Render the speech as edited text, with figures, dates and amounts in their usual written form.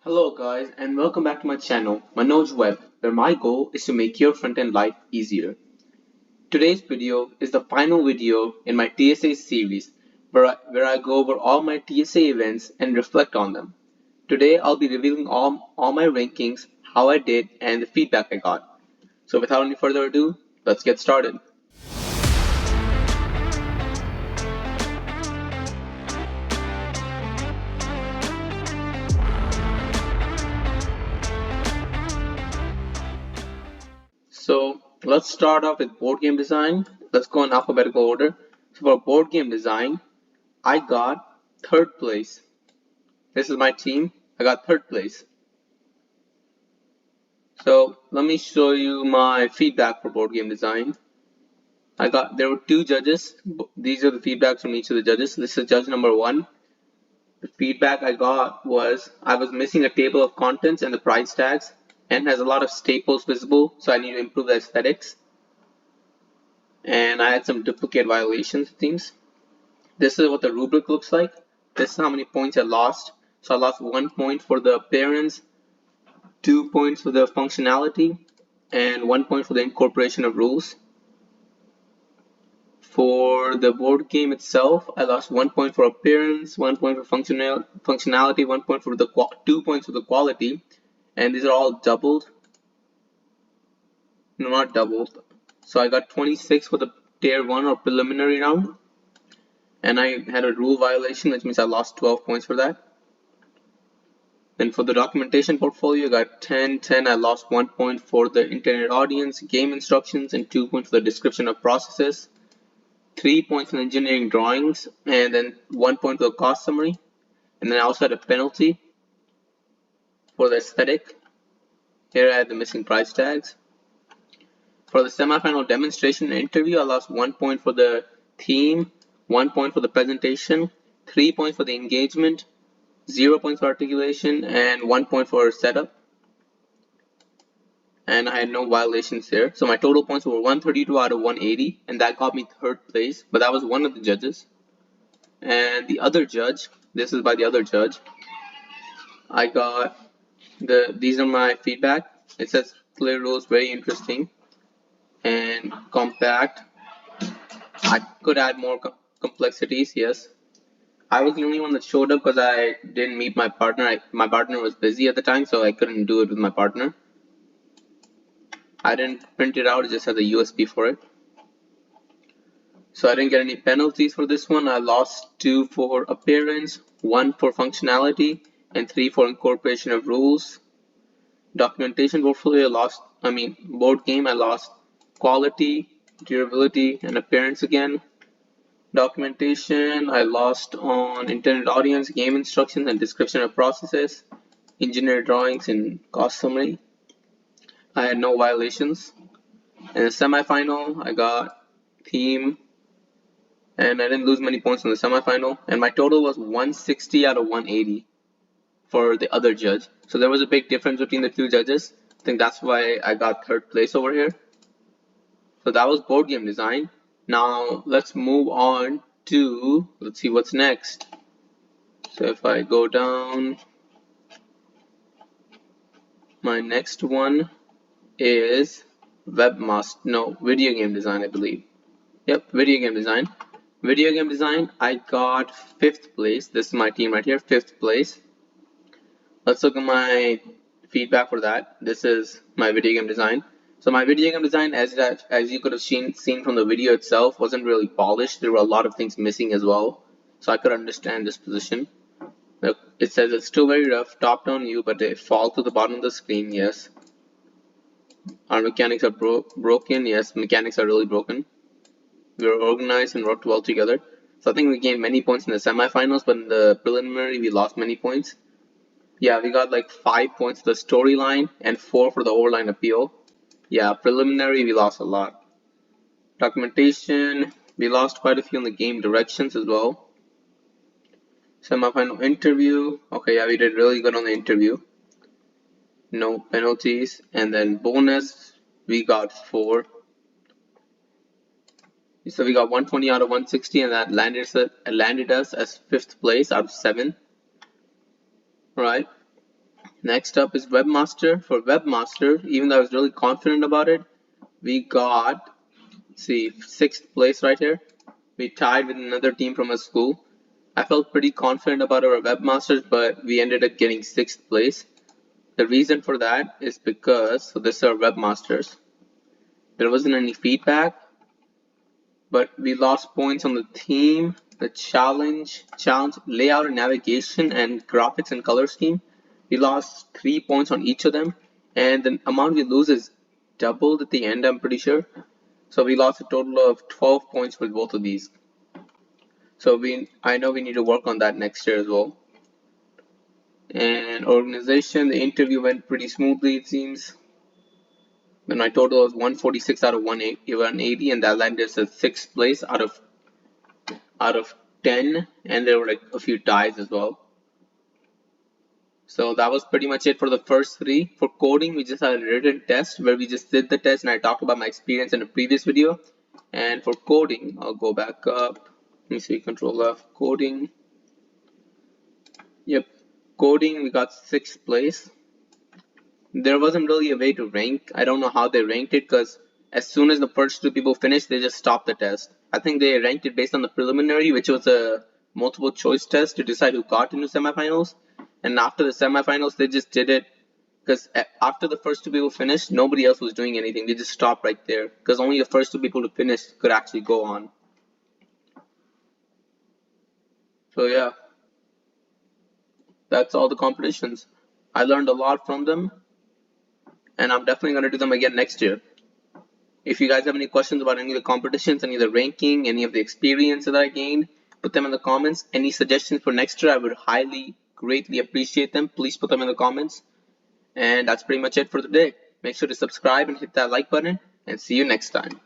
Hello guys and welcome back to my channel ManojWeb, where my goal is to make your front-end life easier. Today's video is the final video in my TSA series where I go over all my TSA events and reflect on them. Today I'll be revealing all my rankings, how I did, and the feedback I got. So without any further ado, let's get started. So let's start off with board game design. Let's go in alphabetical order. So for board game design, I got third place. This is my team. I got third place. So let me show you my feedback for board game design. There were two judges. These are the feedbacks from each of the judges. This is judge number 1. The feedback I got was I was missing a table of contents and the price tags, and has a lot of staples visible, so I need to improve the aesthetics. And I had some duplicate violations, it seems. This is what the rubric looks like. This is how many points I lost. So I lost 1 point for the appearance, 2 points for the functionality, and 1 point for the incorporation of rules. For the board game itself, I lost 1 point for appearance, 1 point for functionality, 1 point for the 2 points for the quality, and these are all doubled. No, not doubled. So I got 26 for the tier 1 or preliminary round, and I had a rule violation, which means I lost 12 points for that. Then for the documentation portfolio, I got 10, 10. I lost 1 point for the intended audience, game instructions, and 2 points for the description of processes. 3 points in engineering drawings, and then 1 point for the cost summary. And then I also had a penalty for the aesthetic. Here I had the missing price tags. For the semifinal demonstration and interview, I lost 1 point for the theme, 1 point for the presentation, 3 points for the engagement, 0 points for articulation, and 1 point for setup. And I had no violations there. So my total points were 132 out of 180, and that got me third place, but that was one of the judges. And the other judge, this is by the other judge, I got these are my feedback. It says clear rules, very interesting and compact. I could add more complexities, yes. I was the only one that showed up because I didn't meet my partner. My partner was busy at the time, so I couldn't do it with my partner. I didn't print it out, it just has a USB for it. So I didn't get any penalties for this one. I lost 2 for appearance, 1 for functionality, and 3 for incorporation of rules. Documentation portfolio board game, I lost quality, durability, and appearance again. Documentation, I lost on intended audience, game instructions, and description of processes, engineer drawings, and cost summary. I had no violations. In the semifinal, I got theme, and I didn't lose many points in the semifinal, and my total was 160 out of 180 for the other judge. So there was a big difference between the two judges. I think that's why I got third place over here. So that was board game design. Now let's move on to, let's see what's next. So if I go down, my next one is video game design, I believe. Yep, video game design. Video game design, I got 5th place. This is my team right here, 5th place. Let's look at my feedback for that. This is my video game design. So my video game design, as you could have seen from the video itself, wasn't really polished. There were a lot of things missing as well. So I could understand this position. It says it's still very rough, top-down view, but they fall to the bottom of the screen, yes. Our mechanics are broken, yes, mechanics are really broken. We were organized and worked well together. So I think we gained many points in the semifinals, but in the preliminary, we lost many points. Yeah, we got like 5 points for the storyline and 4 for the overline appeal. Yeah, preliminary, we lost a lot. Documentation, we lost quite a few in the game directions as well. Semifinal interview, okay, yeah, we did really good on the interview. No penalties. And then bonus, we got 4. So we got 120 out of 160, and that landed us as 5th place out of 7. Right. Next up is Webmaster. For Webmaster, even though I was really confident about it, we got, see, 6th place right here. We tied with another team from a school. I felt pretty confident about our Webmasters, but we ended up getting 6th place. The reason for that is because, so this is our Webmasters. There wasn't any feedback, but we lost points on the theme, the challenge, layout and navigation, and graphics and color scheme. We lost 3 points on each of them, and the amount we lose is doubled at the end, I'm pretty sure. So we lost a total of 12 points with both of these. So I know we need to work on that next year as well. And organization, the interview went pretty smoothly, it seems. Then my total was 146 out of 180, and that landed us at 6th place out of 10, and there were like a few ties as well. So that was pretty much it for the first 3. For coding, we just had a written test where we just did the test and I talked about my experience in a previous video. And for coding, I'll go back up. Let me see, Control F, coding. Yep, coding, we got 6th place. There wasn't really a way to rank. I don't know how they ranked it because as soon as the first 2 people finished, they just stopped the test. I think they ranked it based on the preliminary, which was a multiple choice test to decide who got into semifinals. And after the semifinals, they just did it because after the first 2 people finished, nobody else was doing anything. They just stopped right there because only the first 2 people to finish could actually go on. So yeah, that's all the competitions. I learned a lot from them, and I'm definitely going to do them again next year. If you guys have any questions about any of the competitions, any of the ranking, any of the experience that I gained, put them in the comments. Any suggestions for next year, I would highly, greatly appreciate them. Please put them in the comments. And that's pretty much it for today. Make sure to subscribe and hit that like button, and see you next time.